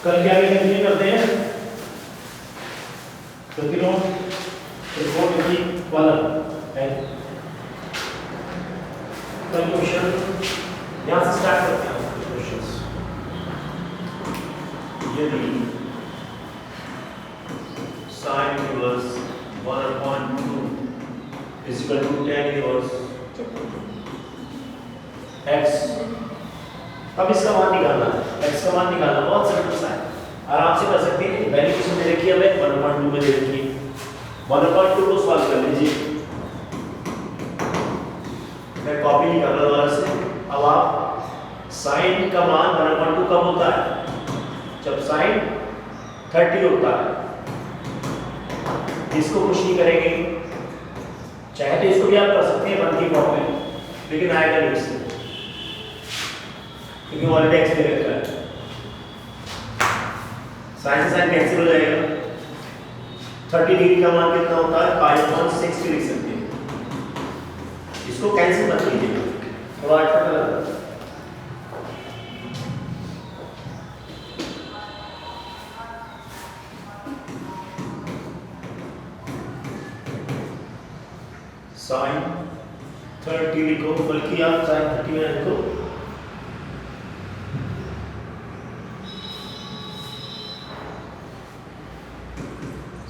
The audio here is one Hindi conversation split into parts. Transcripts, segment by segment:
कल क्या कंटिन्यू करते हैं प्रतिलोम त्रिकोण की फलन है। कल क्वेश्चन यहाँ से स्टार्ट करते हैं कुछ क्वेश्चंस। यदि sin inverse 1/2 is equal to tan inverse x, अब इसका मान निकालना है, x का मान निकालना बहुत सिंपल सा है, आराम से कर सकते हैं। वैल्यू किसमें दे रखी है हमें 1/2 में दे रखी है। 1/2 को सॉल्व कर लीजिए, मैं कॉपी नहीं कर रहा दोबारा से। अब आप sin का मान 1/2 कब होता है? जब sin 30 होता है। इसको कुछ नहीं करेंगे, चाहे तो इसको भी आप कर सकते हैं 1 की फॉर्म में, लेकिन आएगा नहीं इससे क्योंकि ऑलरेडी एक्स दे रखा है। साइन से साइन कैंसिल हो जाएगा। 30 डिग्री का मान कितना होता है? π/6 लिख सकते हैं। इसको कैंसिल मत कीजिए, थोड़ा अच्छा लगा। साइन 30 लिखो, बल्कि आप साइन 30 में लिखो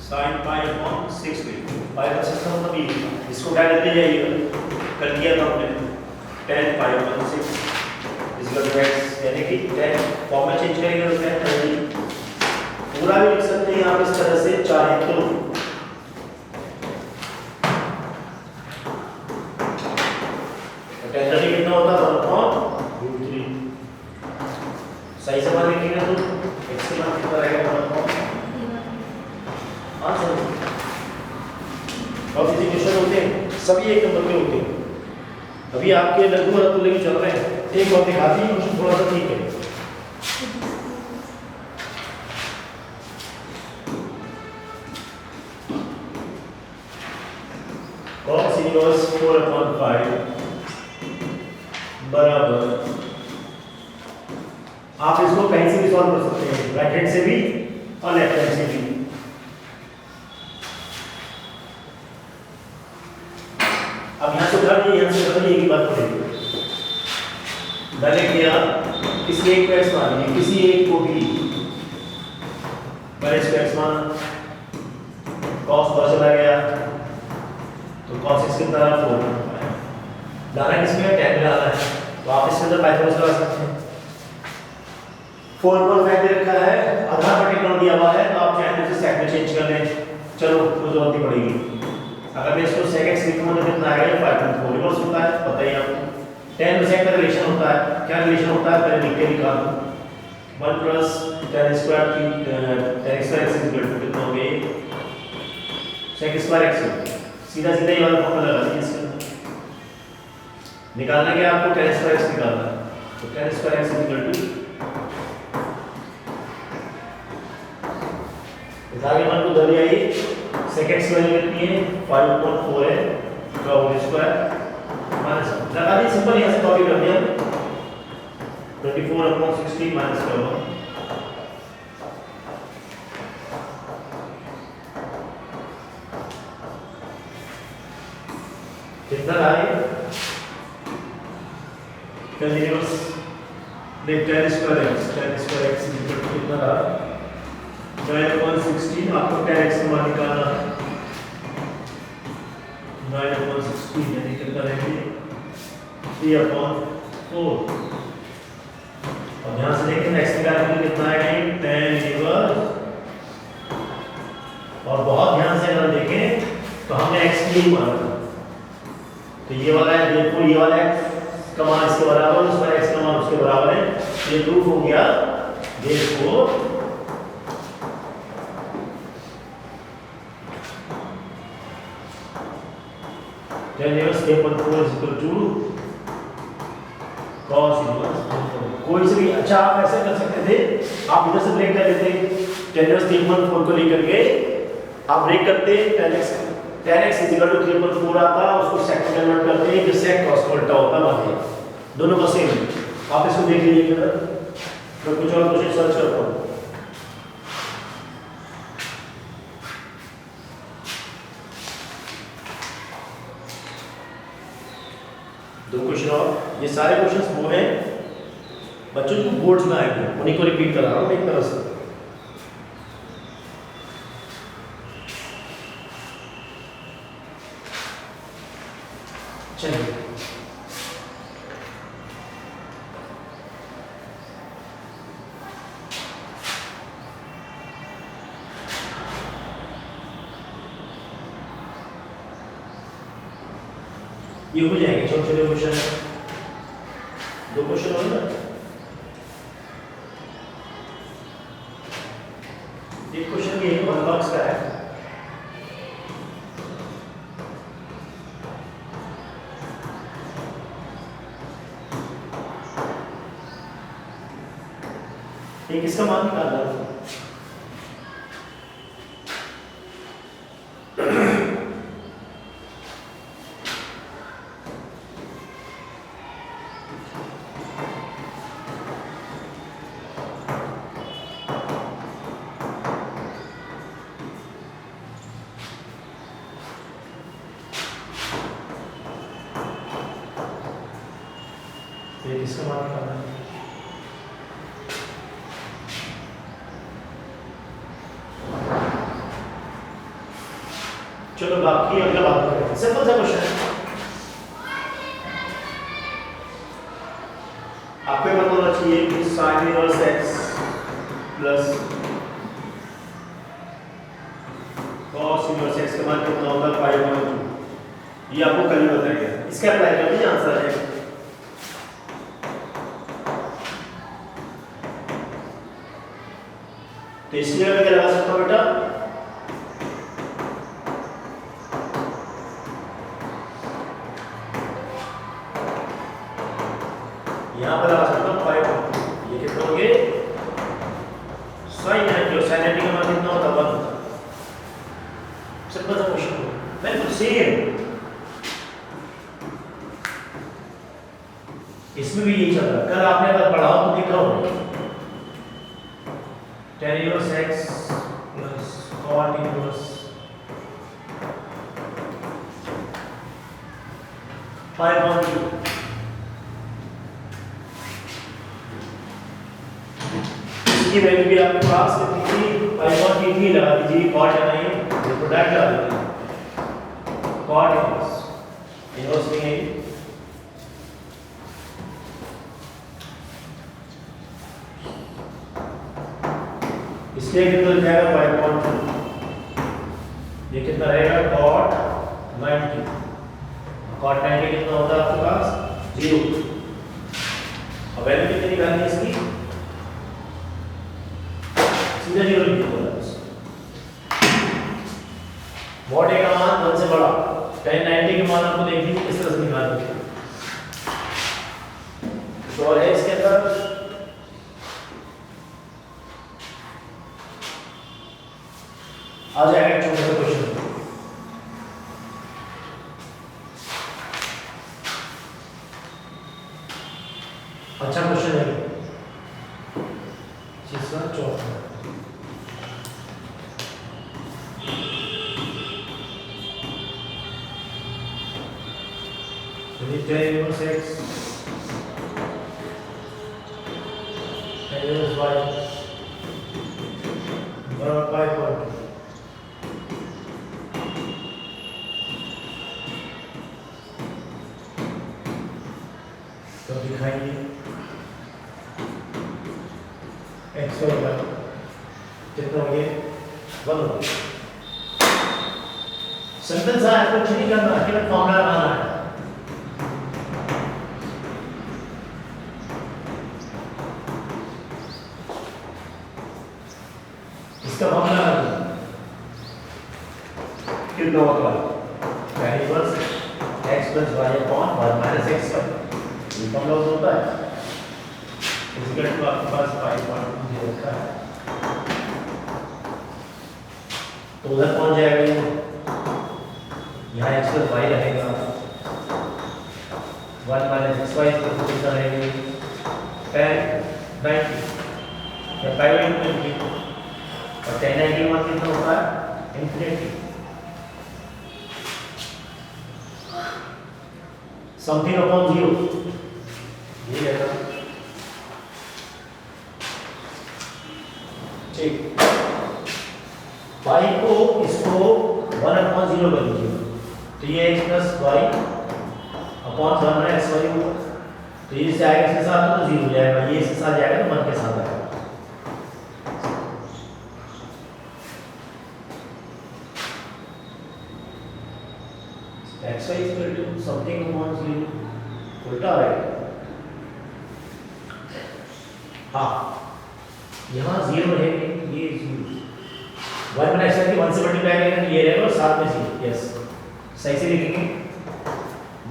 sin π/6 लिखो। π/6 का मतलब ये, इसको क्या करते जाइएगा, कर दिया था हमने tan π/6 x, यानी कि tan फॉर्म में चेंज करेंगे तो tan 30 पूरा भी लिख सकते हैं आप इस तरह से, चाहे तो tan 30 कितना होता है 1/√3। सही से मान लिखेंगे तो x के मान कितना रहेगा 1/3। हाँ सर, बहुत इजी क्वेश्चन होते हैं, सभी एक नंबर के होते हैं। अभी आपके लघु और अतुल्य भी चल रहे हैं, एक और दिखाती है क्वेश्चन थोड़ा सा ठीक है। cos इनवर्स 4/5 बराबर, आप इसको कहीं से भी सॉल्व कर सकते हैं, राइट हैंड से भी और लेफ्ट हैंड से भी। अब यहाँ से उठा दिए, यहाँ से उठा दिए, एक ही बात पड़ेगी। मैंने किया किसी एक को x मान लिया, किसी एक को भी मैंने इसको x माना, cos बाहर चला गया तो cos x कितना रहा 4। लाना किसमें tan में लाना है, तो आप इसमें तो पाइथागोरस लगा सकते हैं। 4/5 दे रखा है, आधा पर्टिकुलर दिया हुआ है, तो आप चाहे तो इसे सेक में चेंज कर लें, चलो कोई जरूरत नहीं पड़ेगी। अगर मैं इसको sec x लिखूं तो कितना आएगा 5/4 रिवर्स होता है, पता ही आपको। tan और sec का रिलेशन होता है, क्या रिलेशन होता है पहले लिख के निकाल दो। 1 + tan square tan x x कितना हो गया sec स्क्वायर x, सीधा सीधा ये वाला फॉर्मूला लगा दीजिए इसका। निकालना क्या आपको, tan स्क्वायर x निकालना है, तो tan स्क्वायर x आगे मान को दलिया ही sec x वैल्यू कितनी है 5/4 है, का होल स्क्वायर माइनस लगा दी, सिंपल यहां से कॉपी कर दिया 24/16 माइनस कर लो। कितना आए कंटीन्यूअस tan स्क्वायर x कितना रहा 9/16। आपको tan x का मान निकालना है 9/16, यानी कितना रहेगी 3/4। और ध्यान से देखें x निकालने के लिए कितना आएगा tan इनवर्स, और बहुत ध्यान से अगर देखें तो हमने x के लिए माना था, तो ये वाला है, देखो ये वाला x का मान इसके बराबर, उसका x का मान उसके बराबर है, ये प्रूफ हो गया। देखो tan inverse 3/4 is equal to cos inverse. कोई से भी, अच्छा आप ऐसे कर सकते थे, आप इधर से ब्रेक कर लेते, tan इनवर्स 3/4 को लेकर के आप ब्रेक करते, tan x is equal to 3/4 आता, उसको sec में कन्वर्ट करते हैं, जो sec cos को उल्टा होता है, दोनों का सेम। आप इसको देख लीजिए, तो कुछ और क्वेश्चन सर्च करता हूँ। ये सारे क्वेश्चंस वो हैं बच्चों जो बोर्ड्स में आए हैं, उन्हीं को रिपीट करा रहा हूँ एक तरह से। चलिए ये हो जाएंगे छोटे छोटे क्वेश्चन, 2 क्वेश्चन हो ना। एक क्वेश्चन ये 1 मार्क्स का है, एक इसका मान निकालना है। एक इसका मान निकालना है। चलो बाकी अगला बात करते हैं। सिंपल सा क्वेश्चन है, आपको पता होना चाहिए कि sin inverse x plus cos inverse x का मान कितना होगा, पाई बाय 2। ये आपको कल ही बताएगा, इसका अप्लाई कर दीजिए, आंसर है। तो इसलिए मैं क्या लगा सकता हूं बेटा, यहां पर लगा सकता हूं 5। ये कितना हो गए sin 90, और sin 90 का मान कितना होता है 1। सिंपल सा क्वेश्चन, बिल्कुल सेम इसमें भी यही चल रहा है। कल आपने अगर पढ़ा हो तो देखा होगा, tan inverse x plus cot inverse 5/2। इसकी वैल्यू भी आपके पास कितनी थी, 5/3 लगा दीजिए। cot है ना, ये प्रोडक्ट लगा दीजिए, cot इनवर्स नहीं है, इसलिए कितना हो जाएगा 5/2। ये कितना रहेगा cot 90। cot 90 कितना होता है आपके पास 0। अब वैल्यू कितनी निकालनी है इसकी, सीधा 0 लिख दो बस। मॉड ए का मान 1 से बड़ा, tan 90 के मान आपको देख लीजिए किस तरह से निकालेंगे। तो और है इसके अंदर आ जाएगा छोटा सा क्वेश्चन। अच्छा क्वेश्चन है, तीसरा चौथा। tan inverse x tan inverse y बराबर 5/2। तो दिखाइए x और y कितना हो गया 1। सिंपल सा है, कुछ नहीं करना, केवल फॉर्मूला लगाना है। इसका फॉर्मूला कितना होगा, tan inverse x plus y upon 1 minus x का ये फॉर्मूला होता है। इसके लिए आपके पास 5/2 रखा है, तो उधर पहुंच जाएगा, यहाँ x प्लस y रहेगा, 1 माइनस x y कितना रहेगा tan 90 या पाई/2 और tan 90 का मान कितना होता है इन्फिनिटी। समथिंग अपॉन 0 जाएगा। ठीक, y को इसको 1/0 कर दीजिए, तो ये x प्लस वाई अपॉन 1 है x वाई होगा, तो ये इससे आएगा इसके साथ तो 0 हो जाएगा, ये इसके साथ जाएगा तो 1 के साथ आएगा। x y is equal to something upon 0 उल्टा आएगा। हाँ, यहाँ 0 है, ये 0 1 बना एक्स की 1 से मल्टीप्लाई करेंगे तो ये रहेगा और साथ में 0, यस सही से लिखेंगे।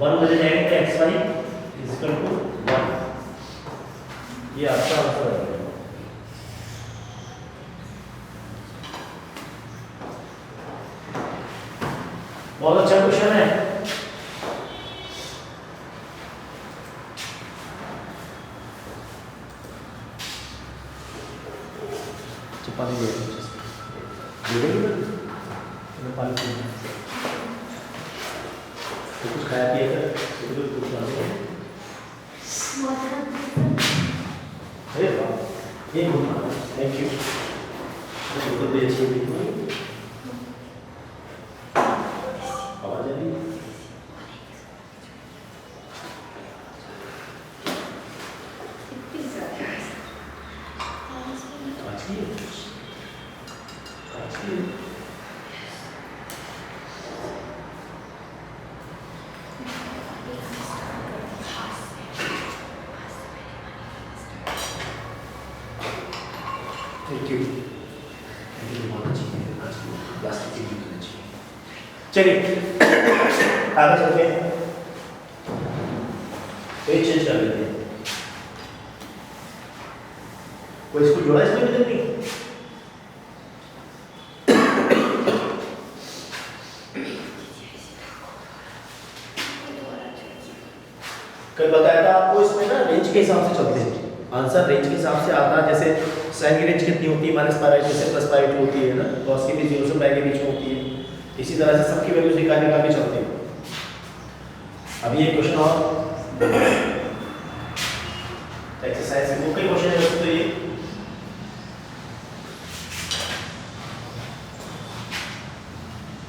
1 बदल जाएगा तो x y is equal to 1, ये आपका आंसर है। बहुत अच्छा क्वेश्चन है। पानी दे पानी तो कुछ खाया पिया कर तो कुछ अरे वाह ये थैंक यू तो भी अच्छी आवाज आ रही है। थैंक यू बहुत अच्छी है, प्लास्टिक की भी अच्छी है। चलिए आगे चलते हैं, पेज चेंज कर लेते हैं। कोई इसको जोड़ा इसमें भी नहीं? कल बताया था आपको, इसमें ना रेंज के हिसाब से चलते हैं, आंसर रेंज के हिसाब से आता है। जैसे साइन की रेंज कितनी होती है, -π/2 से +π/2 होती है ना, cos की भी 0 से π के बीच में होती है। इसी तरह से सबकी वैल्यूज निकालने का भी चलते हैं। अभी एक क्वेश्चन और एक्सरसाइज में कई क्वेश्चन है वैसे तो ये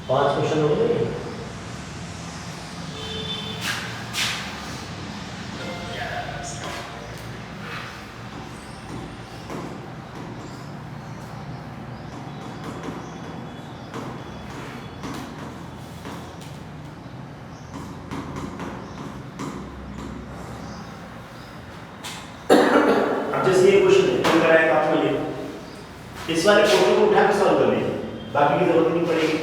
5 क्वेश्चन हो गए। जैसे ये क्वेश्चन है कराएगा आपको, ये इस वाले क्वेश्चन को उठा के सॉल्व कर लीजिए, बाकी की जरूरत नहीं पड़ेगी।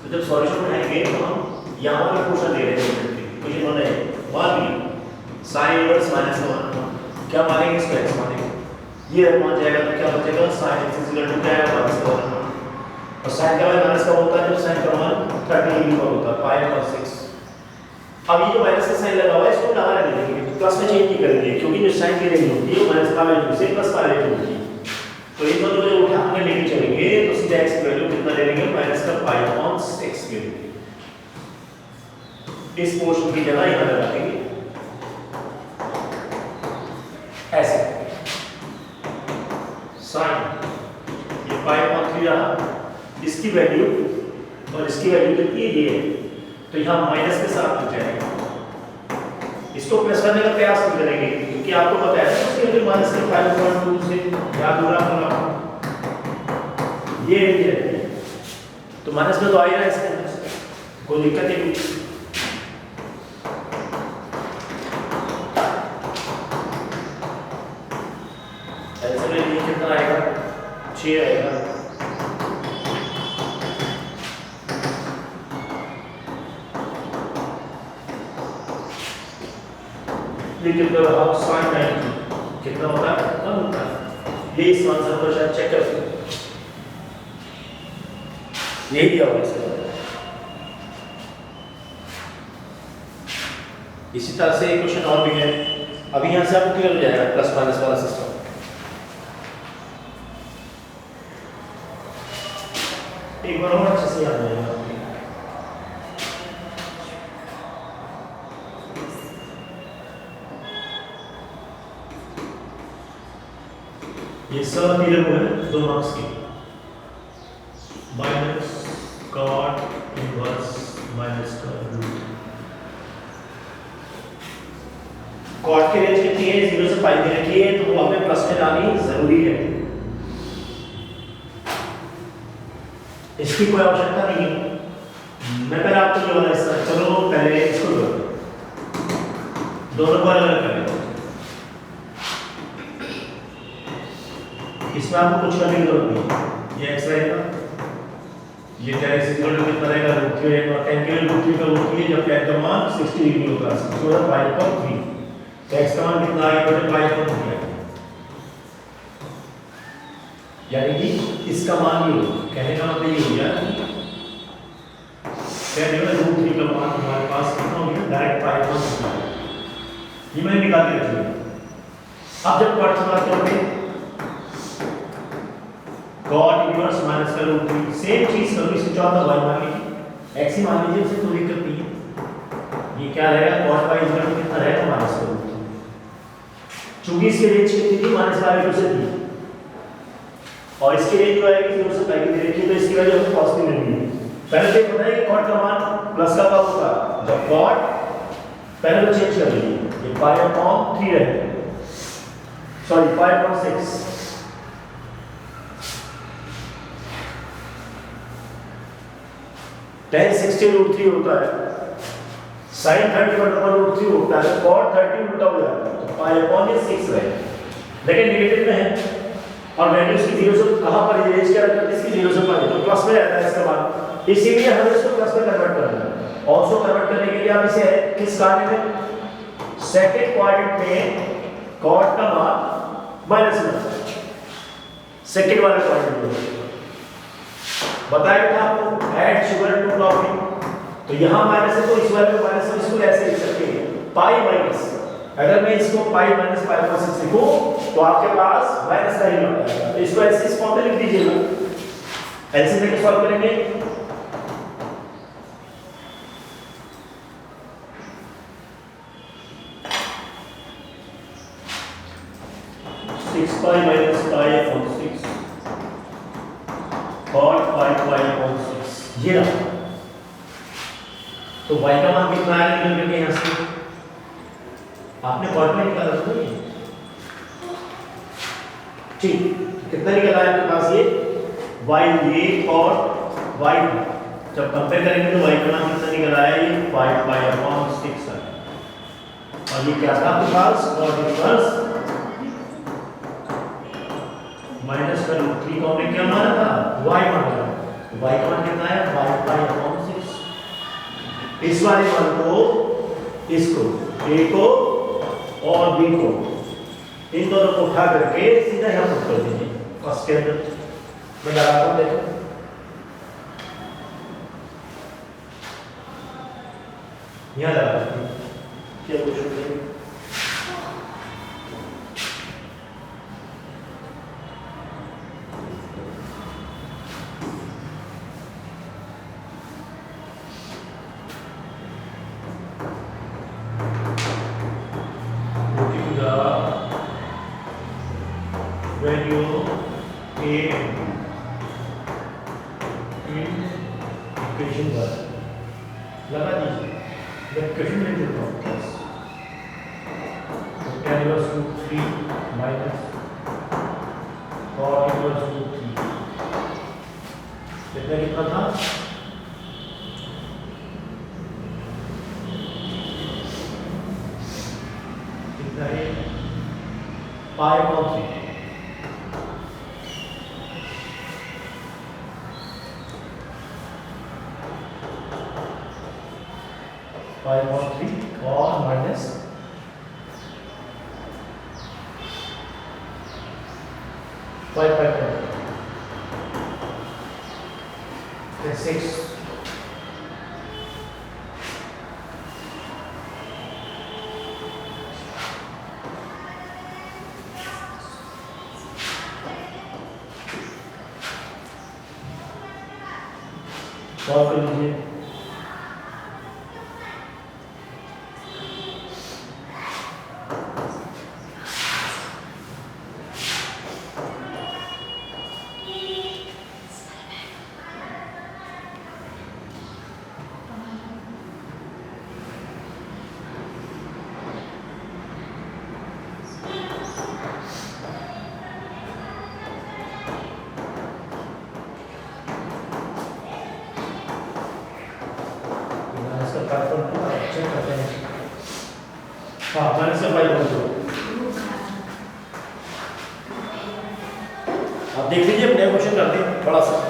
तो जब सॉल्यूशन उठाएंगे तो हम यहाँ वाला क्वेश्चन दे रहे हैं, क्वेश्चन वन है मान ली sin इनवर्स -1, क्या मानेंगे इसको x मानेंगे, ये पहुंच जाएगा तो क्या बचेगा sin x इक्वल टू क्या है -1, और sin का मान माइनस का होता है जब sin का मान 30 डिग्री पर होता है π/6। अब ये जो माइनस का साइन लगा हुआ है इसको लगा रहने देंगे, प्लस में चेंज नहीं करेंगे, क्योंकि जो साइन की रेंज होती है वो -π/2 से +π/2 होती है। तो इन दोनों को जब उठा के लेके चलेंगे तो सीधा x की वैल्यू कितना ले लेंगे, -π/6 के लिए। इस पोर्शन की जगह यहां लगा देंगे ऐसे, साइन ये π/3 रहा, इसकी वैल्यू और इसकी वैल्यू कितनी है, ये है, तो यहाँ माइनस के साथ हो जाएगा। इसको प्लस करने का प्रयास नहीं करेंगे क्योंकि आपको पता है उसके लिए -5/2 से याद हो रहा होगा ये है, तो माइनस में तो आ ही रहा है, इसमें कोई दिक्कत नहीं। ऐसे में ये कितना आएगा, 6 आएगा। कितना रहा sin 90 कितना होता है, 1 होता है। ये इस आंसर को शायद चेक कर सकते, यही दिया हुआ है। इसी तरह से एक क्वेश्चन और भी है, अभी यहाँ से आपको क्लियर हो जाएगा प्लस माइनस वाला सिस्टम। एक बार और अच्छे से याद आ जाएगा। ये सब तीन हुए 2 मार्क्स के। माइनस कॉट इनवर्स माइनस का रूट। कॉट की रेंज कितनी है? 0 से पाई में रखी है, तो वो हमें प्लस में लानी जरूरी है। इसकी कोई आवश्यकता नहीं है। मैं पहले आपको जो है चलो पहले इसको दो, दोनों को अलग अलग करें। इसमें आपको कुछ करने की जरूरत नहीं। ये x रहेगा, ये tan x कितना रहेगा √3 रहेगा। tan के लिए √3 का √3 जब tan का मान 60 डिग्री होता है तो √5/3। तो x का मान कितना आएगा? √5/3। यानी कि इसका मान ये हो, कहने का मतलब ये हो गया tan √3 का मान हमारे पास कितना हो गया? डायरेक्ट 5/3। ये मैंने निकाल के रख लिया। अब जब कॉट से बात करोगे cot इनवर्स माइनस का √3 सेम चीज करो। इसके चौथा y मान लीजिए, x ही मान लीजिए, उससे कोई दिक्कत नहीं है। ये क्या रहेगा? cot y इक्वल टू कितना रहेगा? माइनस का √3। चूंकि इसकी रेंज कितनी थी? -5 से थी, और इसकी रेंज जो आएगी 0 से पाई की रेंज थी, तो इसकी वजह से पॉजिटिव मिलेगी। पहले तो पता है कि cot का मान प्लस का कब होता है? जब cot पहले तो चेंज कर लीजिए, ये π/3 रहेगा, सॉरी π/6। tan 60 √3 होता है, sin 30 √3 होता है, cot 30 उल्टा हो जाता है, तो π/6 रहेगा। लेकिन नेगेटिव में है और वैल्यू इसकी 0 से कहां पर रेंज क्या रखते हैं? इसकी 0 से पाई, तो प्लस में रहता है इसका मान, इसीलिए हमें इसको प्लस में कन्वर्ट करना है। ऑल्सो कन्वर्ट करने के लिए आप इसे किस कार्य में? सेकंड क्वाड्रेंट में cot का मान माइनस में, सेकंड वाले क्वाड्रेंट में बताया था आपको, ऐड शुगर टू कॉफी। तो यहां माइनस है तो इस वाले में माइनस है, इसको ऐसे लिख सकते हैं पाई माइनस। अगर मैं इसको पाई माइनस π/6 लिखूं तो आपके पास माइनस का ही लौट आएगा। तो इसको ऐसे इस फॉर्म में लिख दीजिएगा। एलसीएम में सॉल्व करेंगे, π माइनस π/6 cot 5/6 ये रहा। तो y का मान कितना आएगा निकल करके यहां से? आपने cot में निकाला था ये, ठीक, कितना निकला है आपके पास? ये y ये cot y जब कंपेयर करेंगे तो y का मान कितना निकला है? ये 5/6 है। और ये क्या था आपके पास? cot इनवर्स माइनस का √3 का हमने क्या माना था? y माना था। तो y का मान कितना है? 5/6। इस वाले मान को, इसको a को और b को, इन दोनों को उठा करके सीधा यहां पुट कर दीजिए फर्स्ट के अंदर। मैं लगाता हूं, देखो यहां लगा दीजिए, क्या कुछ नहीं। value a in equation 1 लगा दीजिए। इक्वेशन में जो plus tan inverse √3 minus cot inverse √3 कितना था? कितना है? π/3 π/3 और माइनस π/6 सॉल्व कर लीजिए। हाँ माइनस का 5.2। आप देख लीजिए अपने क्वेश्चन करते हैं थोड़ा सा।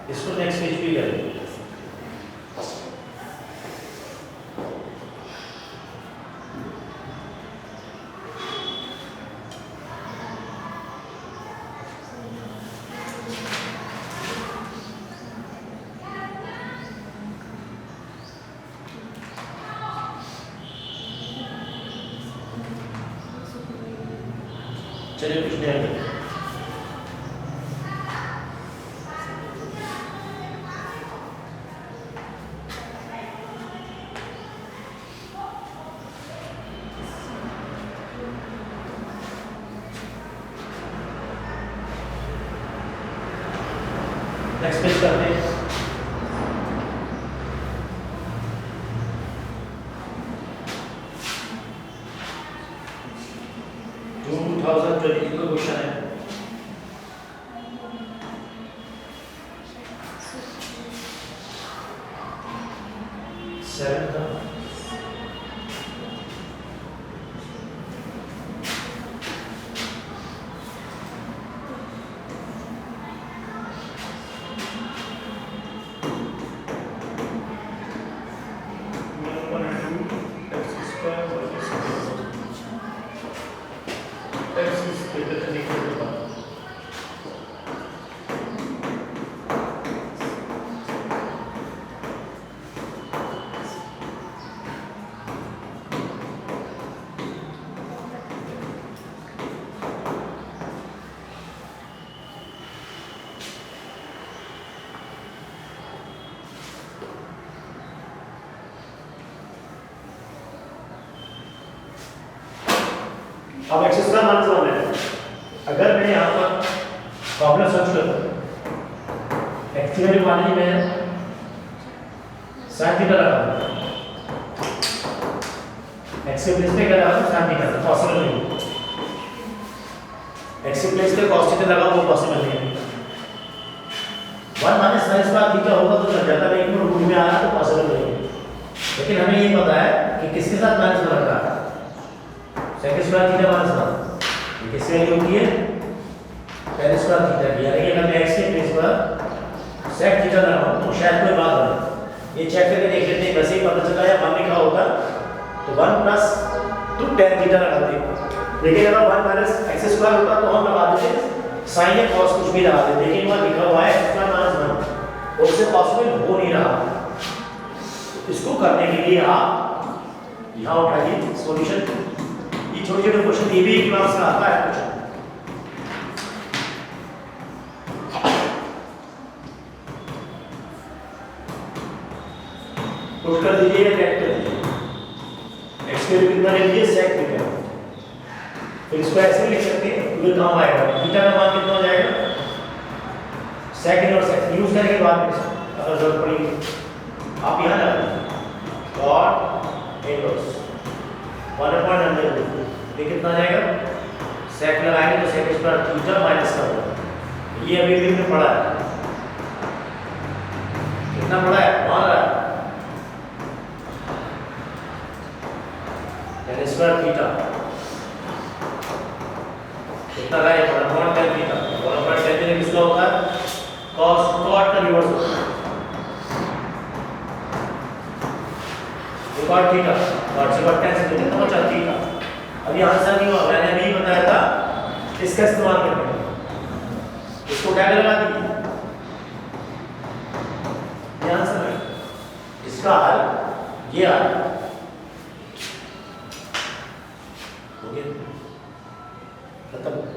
इसको नेक्स्ट पेज पे करेंगे। चलिए कुछ नहीं है। नेक्स्ट पेज करते हैं। का क्वेश्चन है। सेवन का अब एक्सेस का मान समझ है। अगर मैं यहाँ पर प्रॉब्लम सर्च करूँ एक्स की वैल्यू मान ली मैं sin थीटा लगा एक्स के प्लेस पे क्या लगा sin थीटा पॉसिबल नहीं। एक्स के प्लेस पे cos थीटा लगा वो पॉसिबल नहीं है। 1 माइनस sin स्क्वायर थीटा होगा तो चल जाता, लेकिन रूट में आ रहा तो पॉसिबल नहीं है। लेकिन हमें ये पता है कि किसके साथ माइनस में रखा है सेकंड स्क्वायर थीटा माइनस 1 किससे वैल्यू होती है tan स्क्वायर थीटा की। यानी अगर मैं x के प्लेस पर sec थीटा लगाऊं तो शायद कोई बात हो। ये चेक करके देख लेते हैं, वैसे ही पता चला या मान लिखा होता तो 1 प्लस 2 tan थीटा लगाते। लेकिन अगर 1 माइनस x स्क्वायर होता तो हम लगा देते sin या cos कुछ भी लगा देते, लेकिन वहां लिखा हुआ है x स्क्वायर माइनस 1 और उससे पॉसिबल हो नहीं रहा। इसको करने के लिए आप यहां उठाइए सॉल्यूशन। छोटे छोटे क्वेश्चन ये भी एक क्लास का आता है क्वेश्चन। पुट कर दीजिए या कर दीजिए। एक्स के कितना ले लीजिए sec थीटा, फिर इसको ऐसे लिख सकते हैं क्योंकि काम आएगा थीटा का मान कितना हो जाएगा sec इनवर्स x यूज करके बाद में अगर जरूरत पड़ी आप यहां लगा दीजिए cot इनवर्स 1/100 ये कितना आ जाएगा sec लगाएंगे तो sec स्क्वायर थीटा माइनस का होगा। ये अभी भी में पड़ा है, कितना पड़ा है वहां रहा tan स्क्वायर थीटा कितना रहा है 1/tan थीटा। 1/tan थीटा किसका होता है cos cot का रिवर्स होता है cot थीटा cot से cot tan से कितना बचा थीटा। अभी आंसर नहीं हुआ, मैंने अभी बताया था इसका इस्तेमाल करने का। इसको टैग लगा दीजिए, ये आंसर है। इसका हल ये आ ओके खत्म।